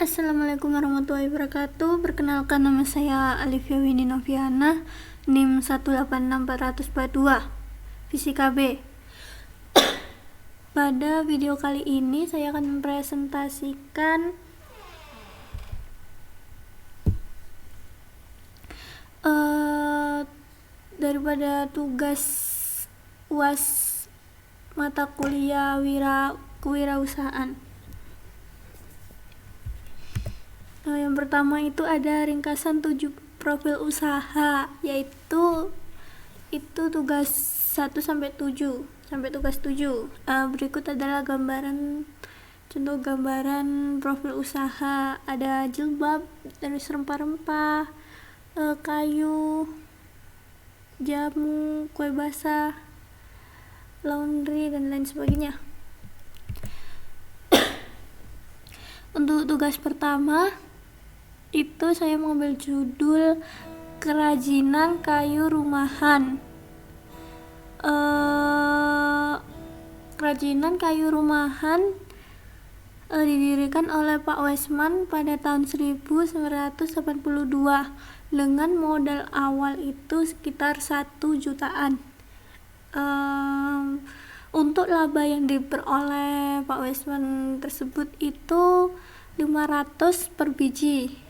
Assalamualaikum warahmatullahi wabarakatuh. Perkenalkan, nama saya Alifia Winnie Noviana, NIM 186.442, Fisika B. Pada video kali ini saya akan mempresentasikan daripada tugas UAS mata kuliah kewirausahaan. Yang pertama itu ada ringkasan 7 profil usaha, yaitu tugas 1 sampai tugas 7. Berikut adalah contoh gambaran profil usaha. Ada jilbab, terus rempah-rempah, kayu, jamu, kue basah, laundry, dan lain sebagainya. Untuk tugas pertama itu saya mengambil judul kerajinan kayu rumahan. Kerajinan kayu rumahan didirikan oleh Pak Wesman pada tahun 1982 dengan modal awal itu sekitar 1 jutaan. Untuk laba yang diperoleh Pak Wesman tersebut itu 500 per biji,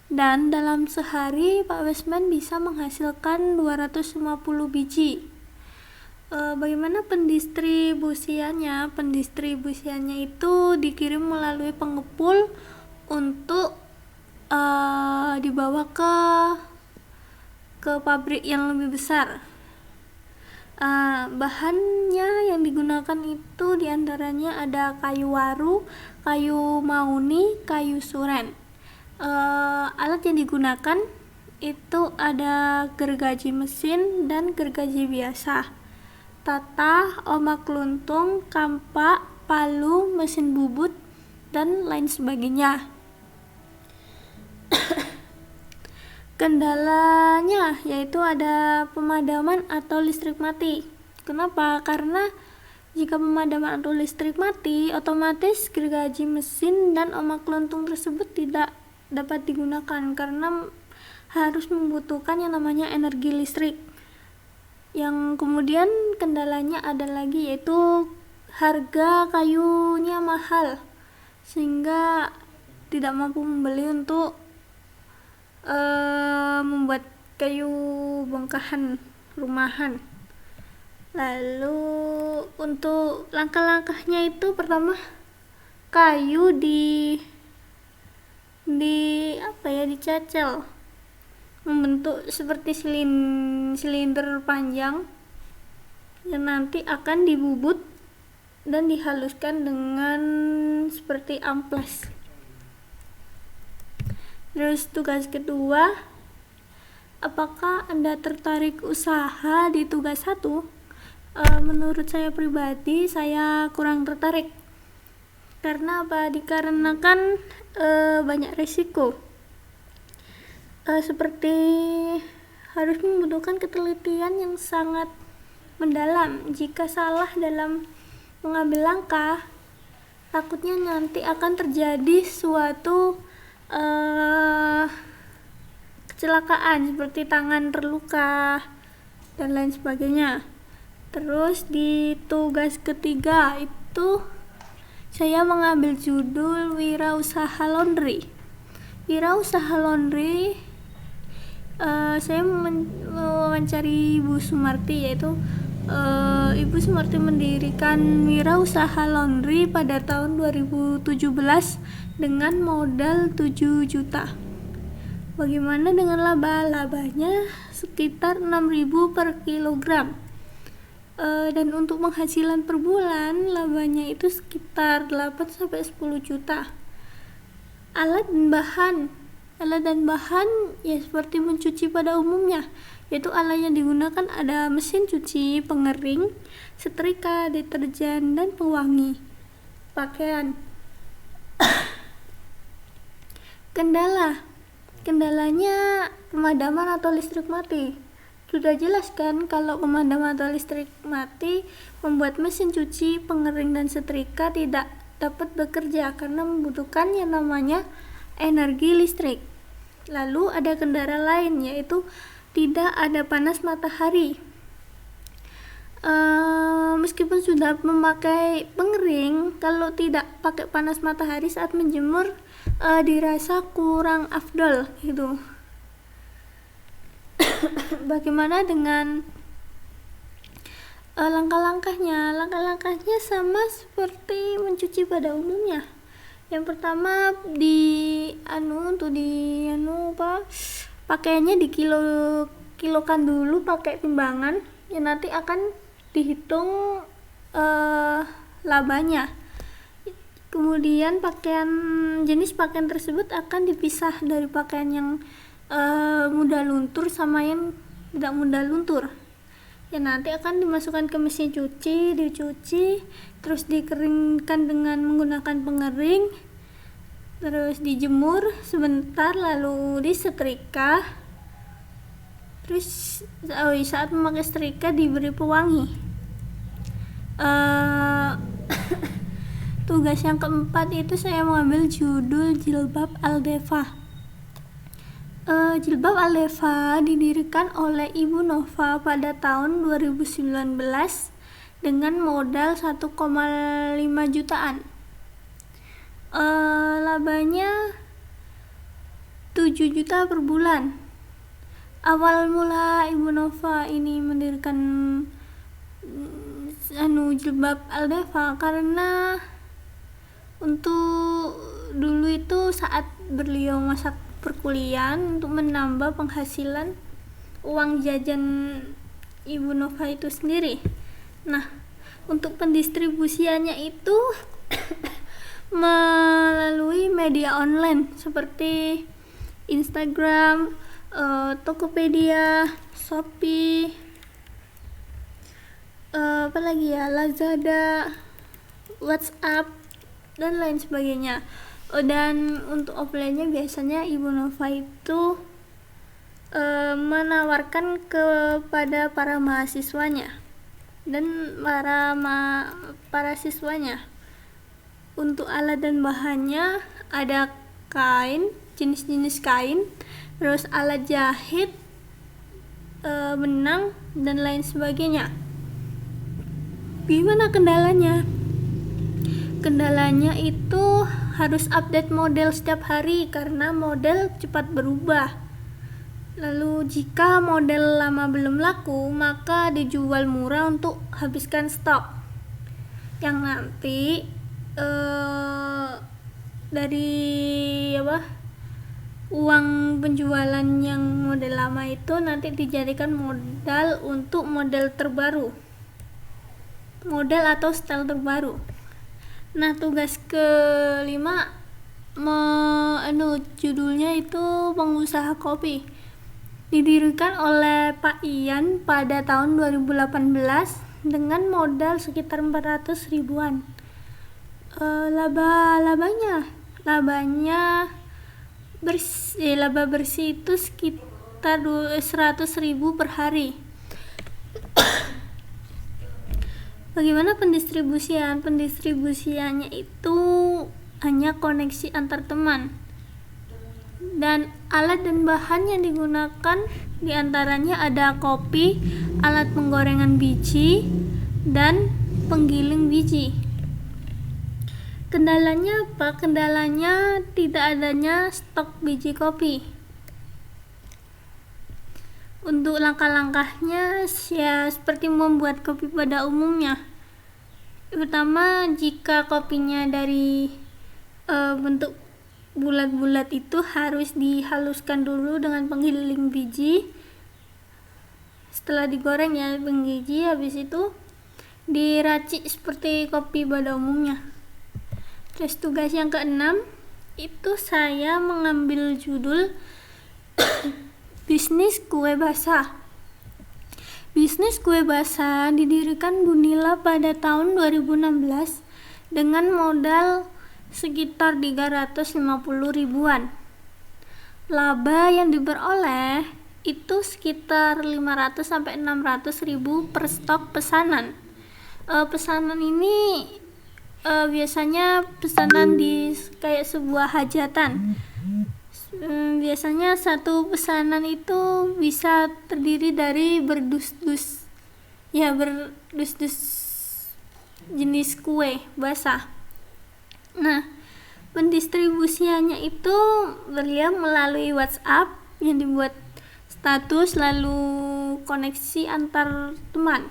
dan dalam sehari Pak Wesman bisa menghasilkan 250 biji. Bagaimana pendistribusiannya? Pendistribusiannya itu dikirim melalui pengepul untuk dibawa ke pabrik yang lebih besar. Bahannya yang digunakan itu diantaranya ada kayu waru, kayu mahoni, kayu suren. Alat yang digunakan itu ada gergaji mesin dan gergaji biasa, tatah, omak luntung, kampak, palu, mesin bubut, dan lain sebagainya. Kendalanya yaitu ada pemadaman atau listrik mati. Kenapa? Karena jika pemadaman atau listrik mati, otomatis gergaji mesin dan omak luntung tersebut tidak dapat digunakan karena harus membutuhkan yang namanya energi listrik. Yang kemudian kendalanya ada lagi, yaitu harga kayunya mahal sehingga tidak mampu membeli untuk membuat kayu bongkahan rumahan. Lalu untuk langkah-langkahnya itu pertama, kayu dicacel membentuk seperti silinder panjang yang nanti akan dibubut dan dihaluskan dengan seperti amplas. Terus tugas kedua, apakah Anda tertarik usaha di tugas 1? Menurut saya pribadi, saya kurang tertarik. Karena apa? Dikarenakan banyak risiko. Seperti harus membutuhkan ketelitian yang sangat mendalam. Jika salah dalam mengambil langkah, takutnya nanti akan terjadi suatu kecelakaan seperti tangan terluka dan lain sebagainya. Terus di tugas ketiga itu saya mengambil judul wirausaha laundry. Wirausaha laundry, saya mewawancari Ibu Sumarti, yaitu Ibu Sumarti mendirikan wirausaha laundry pada tahun 2017 dengan modal 7 juta. Bagaimana dengan labanya? Sekitar 6.000 per kilogram. Dan untuk penghasilan per bulan, labanya itu sekitar 8-10 juta. Alat dan bahan ya seperti mencuci pada umumnya, yaitu alat yang digunakan ada mesin cuci, pengering, setrika, deterjen, dan pewangi pakaian. Kendalanya pemadaman atau listrik mati. Sudah jelas kan kalau pemadaman atau listrik mati membuat mesin cuci, pengering, dan setrika tidak dapat bekerja karena membutuhkan yang namanya energi listrik. Lalu ada kendala lain, yaitu tidak ada panas matahari. Meskipun sudah memakai pengering, kalau tidak pakai panas matahari saat menjemur dirasa kurang afdol gitu. Bagaimana dengan langkah-langkahnya? Langkah-langkahnya sama seperti mencuci pada umumnya. Yang pertama pakaiannya kilokan dulu pakai timbangan, yang nanti akan dihitung labanya. Kemudian jenis pakaian tersebut akan dipisah dari pakaian yang mudah luntur sama yang tidak mudah luntur. Ya, nanti akan dimasukkan ke mesin cuci, dicuci, terus dikeringkan dengan menggunakan pengering, terus dijemur sebentar, lalu disetrika. Terus saat memakai setrika diberi pewangi. Tugas yang keempat itu saya mengambil judul Jilbab Al-Defa. Jilbab Al-Defa didirikan oleh Ibu Nova pada tahun 2019 dengan modal 1,5 jutaan. Labanya 7 juta per bulan. Awal mula Ibu Nova ini mendirikan Jilbab Al-Defa karena untuk dulu itu saat beliau masa perkuliahan, untuk menambah penghasilan uang jajan Ibu Nova itu sendiri. Nah, untuk pendistribusiannya itu melalui media online seperti Instagram, Tokopedia, Shopee, Lazada, WhatsApp, dan lain sebagainya. Dan untuk offline-nya biasanya Ibu Nova itu menawarkan kepada para mahasiswanya dan para siswanya. Untuk alat dan bahannya ada kain, jenis-jenis kain, terus alat jahit, benang, dan lain sebagainya. Gimana kendalanya? Kendalanya itu harus update model setiap hari karena model cepat berubah. Lalu jika model lama belum laku, maka dijual murah untuk habiskan stok. Yang nanti dari uang penjualan yang model lama itu nanti dijadikan modal untuk model terbaru, model atau style terbaru. Nah, tugas kelima judulnya itu pengusaha kopi. Didirikan oleh Pak Ian pada tahun 2018 dengan modal sekitar 400 ribuan. Laba bersih itu sekitar 100 ribu per hari. Bagaimana pendistribusian? Pendistribusiannya itu hanya koneksi antar teman. Dan alat dan bahan yang digunakan diantaranya ada kopi, alat penggorengan biji, dan penggiling biji. Kendalanya apa? Kendalanya tidak adanya stok biji kopi. Untuk langkah-langkahnya ya seperti membuat kopi pada umumnya. Pertama, jika kopinya dari bentuk bulat-bulat itu harus dihaluskan dulu dengan penggiling biji. Setelah digoreng ya biji, habis itu diracik seperti kopi pada umumnya. Terus tugas yang keenam itu saya mengambil judul Bisnis Kue Basah. Bisnis kue basah didirikan Bu Nila pada tahun 2016 dengan modal sekitar 350 ribuan. Laba yang diperoleh itu sekitar 500 sampai 600 ribu per stok pesanan. Pesanan ini biasanya pesanan di kayak sebuah hajatan. Biasanya satu pesanan itu bisa terdiri dari berdus-dus jenis kue basah. Nah, pendistribusiannya itu beliau melalui WhatsApp yang dibuat status lalu koneksi antar teman.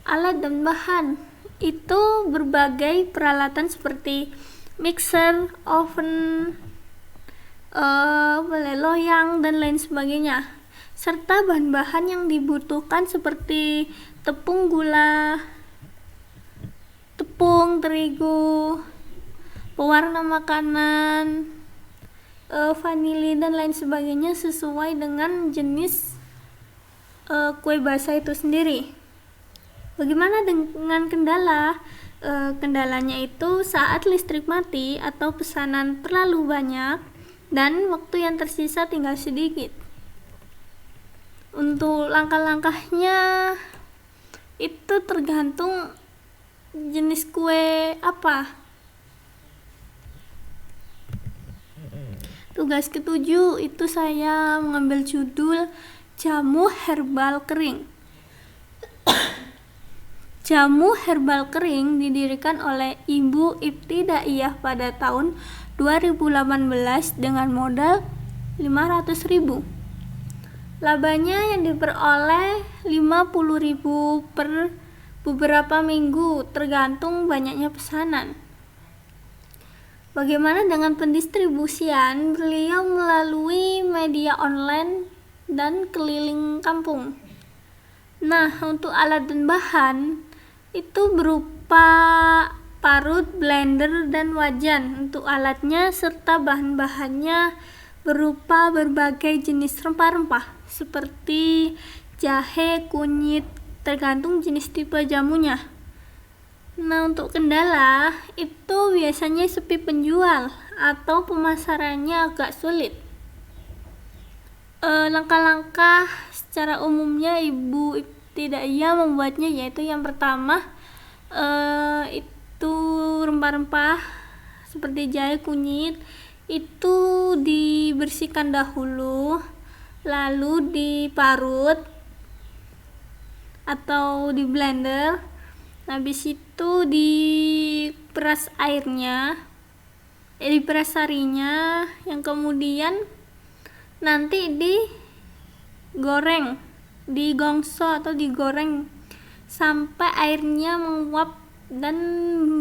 Alat dan bahan itu berbagai peralatan seperti mixer, oven, loyang dan lain sebagainya, serta bahan-bahan yang dibutuhkan seperti tepung gula, tepung terigu, pewarna makanan, vanili dan lain sebagainya sesuai dengan jenis kue basah itu sendiri. Bagaimana dengan kendala? Kendalanya itu saat listrik mati atau pesanan terlalu banyak dan waktu yang tersisa tinggal sedikit. Untuk langkah-langkahnya itu tergantung jenis kue apa. Tugas ketujuh itu saya mengambil judul jamu herbal kering. Jamu herbal kering didirikan oleh Ibu Ibtidaiyah pada tahun 2018 dengan modal 500.000. Labanya yang diperoleh 50.000 per beberapa minggu tergantung banyaknya pesanan. Bagaimana dengan pendistribusian? Beliau melalui media online dan keliling kampung. Nah, untuk alat dan bahan itu berupa parut, blender, dan wajan untuk alatnya, serta bahan-bahannya berupa berbagai jenis rempah-rempah seperti jahe, kunyit, tergantung jenis tipe jamunya. Nah, untuk kendala itu biasanya sepi penjual atau pemasarannya agak sulit. Langkah-langkah secara umumnya Ibu Ibtidaiyah membuatnya yaitu yang pertama itu rempah-rempah seperti jahe, kunyit itu dibersihkan dahulu, lalu diparut atau di blender. Habis itu diperas airnya, diperas sarinya, yang kemudian nanti digoreng, digongso atau digoreng sampai airnya menguap dan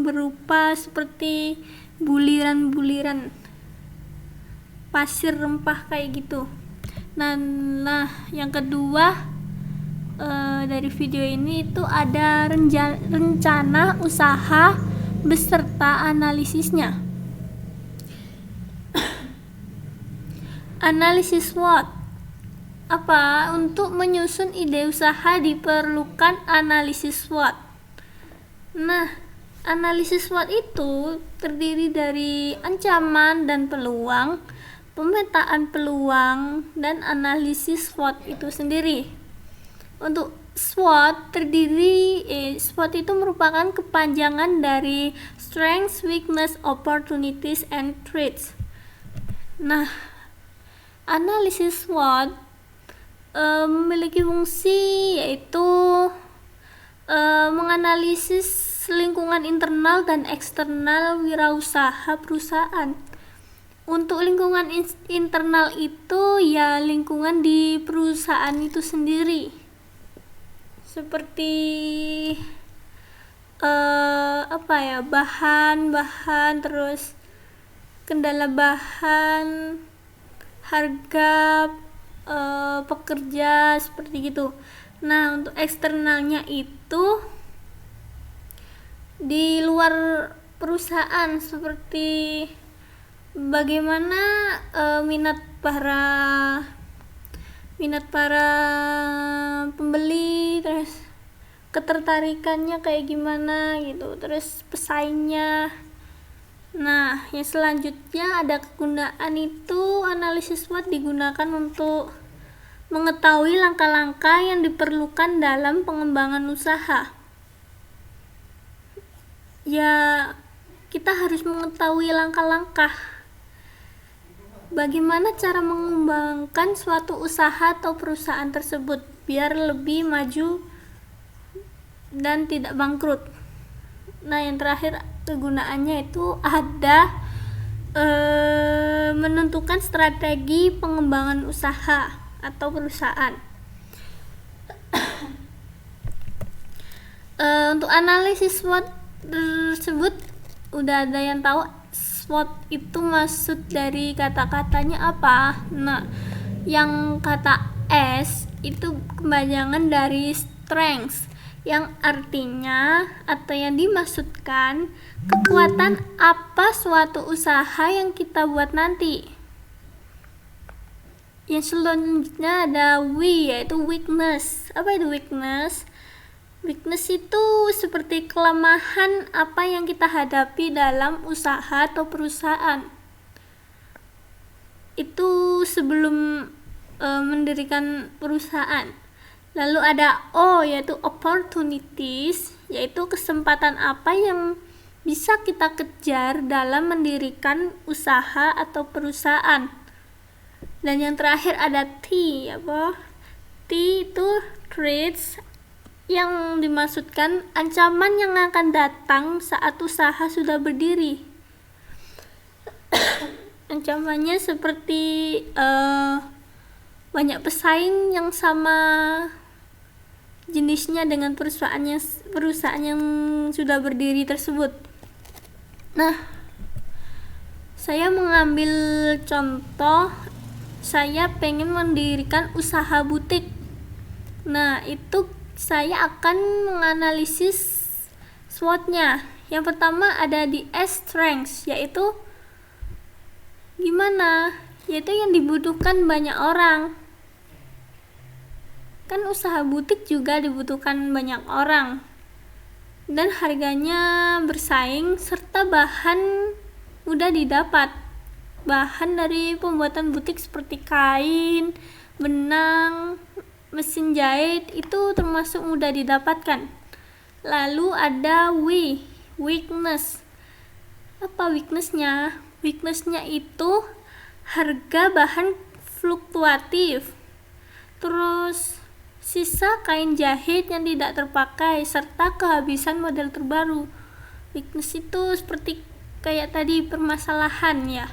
berupa seperti buliran-buliran pasir rempah kayak gitu. Nah, yang kedua dari video ini itu ada rencana usaha beserta analisisnya. Analisis SWOT. Apa? Untuk menyusun ide usaha diperlukan analisis SWOT. Nah, analisis SWOT itu terdiri dari ancaman dan peluang, pemetaan peluang, dan analisis SWOT itu sendiri. Untuk SWOT SWOT itu merupakan kepanjangan dari Strengths, Weakness, Opportunities, and Threats. Nah, analisis SWOT memiliki fungsi yaitu menganalisis lingkungan internal dan eksternal wirausaha perusahaan. Untuk lingkungan internal itu ya lingkungan di perusahaan itu sendiri, seperti bahan, terus kendala bahan, harga, pekerja, seperti gitu. Nah, untuk eksternalnya itu di luar perusahaan, seperti bagaimana minat para pembeli, terus ketertarikannya kayak gimana gitu, terus pesaingnya. Nah, yang selanjutnya ada kegunaan itu analisis SWOT digunakan untuk mengetahui langkah-langkah yang diperlukan dalam pengembangan usaha. ya kita harus mengetahui langkah-langkah bagaimana cara mengembangkan suatu usaha atau perusahaan tersebut biar lebih maju dan tidak bangkrut. Nah, yang terakhir kegunaannya itu ada menentukan strategi pengembangan usaha atau perusahaan. Untuk analisis SWOT tersebut udah ada yang tahu SWOT itu maksud dari kata-katanya apa. Nah, yang kata S itu kepanjangan dari strength, yang artinya atau yang dimaksudkan kekuatan apa suatu usaha yang kita buat nanti. Yang selanjutnya ada W, yaitu weakness. Apa itu weakness? Weakness itu seperti kelemahan apa yang kita hadapi dalam usaha atau perusahaan. Itu sebelum mendirikan perusahaan. Lalu ada O, yaitu opportunities, yaitu kesempatan apa yang bisa kita kejar dalam mendirikan usaha atau perusahaan. Dan yang terakhir ada T, T itu threats, yang dimaksudkan ancaman yang akan datang saat usaha sudah berdiri. Ancamannya seperti banyak pesaing yang sama jenisnya dengan perusahaan yang sudah berdiri tersebut. Nah, saya mengambil contoh, saya pengen mendirikan usaha butik. Nah, itu saya akan menganalisis SWOT-nya. Yang pertama ada di S, strengths, yaitu gimana? Yaitu yang dibutuhkan banyak orang. Kan usaha butik juga dibutuhkan banyak orang, dan harganya bersaing serta bahan mudah didapat. Bahan dari pembuatan butik seperti kain, benang, mesin jahit itu termasuk mudah didapatkan. Lalu ada weakness. Apa weaknessnya? Weaknessnya itu harga bahan fluktuatif, terus sisa kain jahit yang tidak terpakai, serta kehabisan model terbaru. Weakness itu seperti kayak tadi permasalahan ya.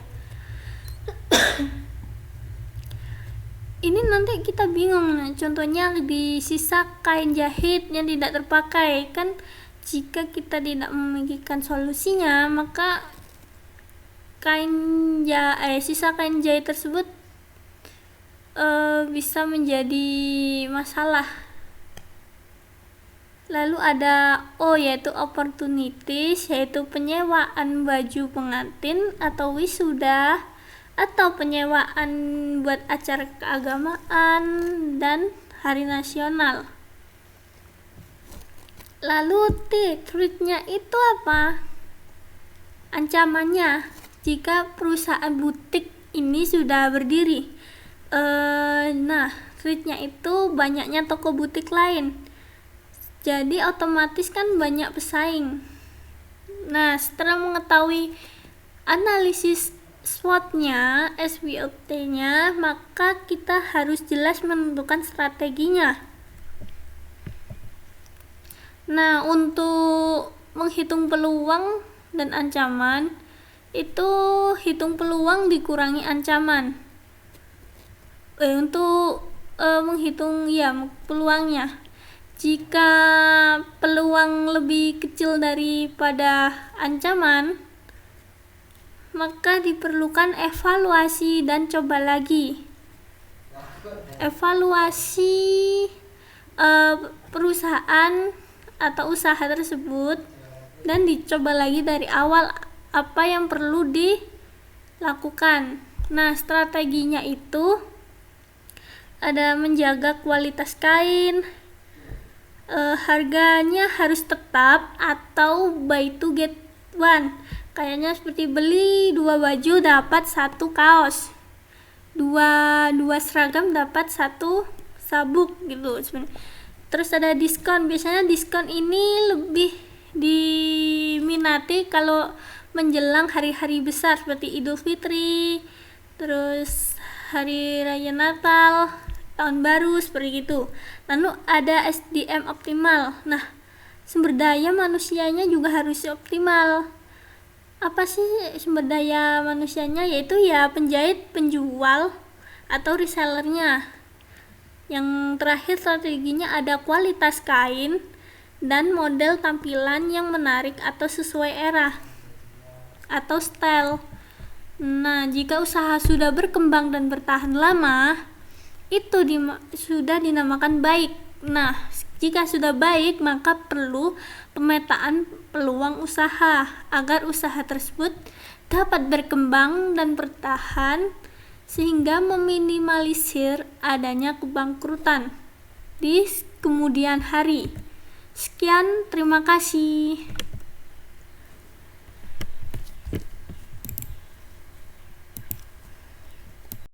Ini nanti kita bingung. Nah, contohnya di sisa kain jahit yang tidak terpakai, kan jika kita tidak memikirkan solusinya, maka sisa kain jahit tersebut bisa menjadi masalah. Lalu ada O, yaitu opportunities, yaitu penyewaan baju pengantin atau wisuda, atau penyewaan buat acara keagamaan dan hari nasional. Lalu T, threat-nya itu apa? Ancamannya jika perusahaan butik ini sudah berdiri. Nah, threat-nya itu banyaknya toko butik lain. Jadi otomatis kan banyak pesaing. Nah, setelah mengetahui analisis SWOT-nya, SWOT-nya, maka kita harus jelas menentukan strateginya. Nah, untuk menghitung peluang dan ancaman, itu hitung peluang dikurangi ancaman. Untuk menghitung peluangnya, jika peluang lebih kecil daripada ancaman, maka diperlukan evaluasi dan coba lagi. Evaluasi perusahaan atau usaha tersebut dan dicoba lagi dari awal apa yang perlu dilakukan. Nah, strateginya itu ada menjaga kualitas kain, harganya harus tetap atau buy to get one. Kayaknya seperti beli 2 baju dapat 1 kaos, dua seragam dapat 1 sabuk gitu sebenarnya. Terus ada diskon. Biasanya diskon ini lebih diminati kalau menjelang hari-hari besar seperti Idul Fitri, terus hari raya Natal, tahun baru, seperti itu. Lalu ada SDM optimal. Nah, sumber daya manusianya juga harus optimal. Apa sih sumber daya manusianya? Yaitu ya penjahit, penjual, atau resellernya. Yang terakhir strateginya ada kualitas kain dan model tampilan yang menarik atau sesuai era atau style. Nah, jika usaha sudah berkembang dan bertahan lama, itu sudah dinamakan baik. Nah, jika sudah baik, maka perlu pemetaan peluang usaha agar usaha tersebut dapat berkembang dan bertahan sehingga meminimalisir adanya kebangkrutan di kemudian hari. Sekian, terima kasih.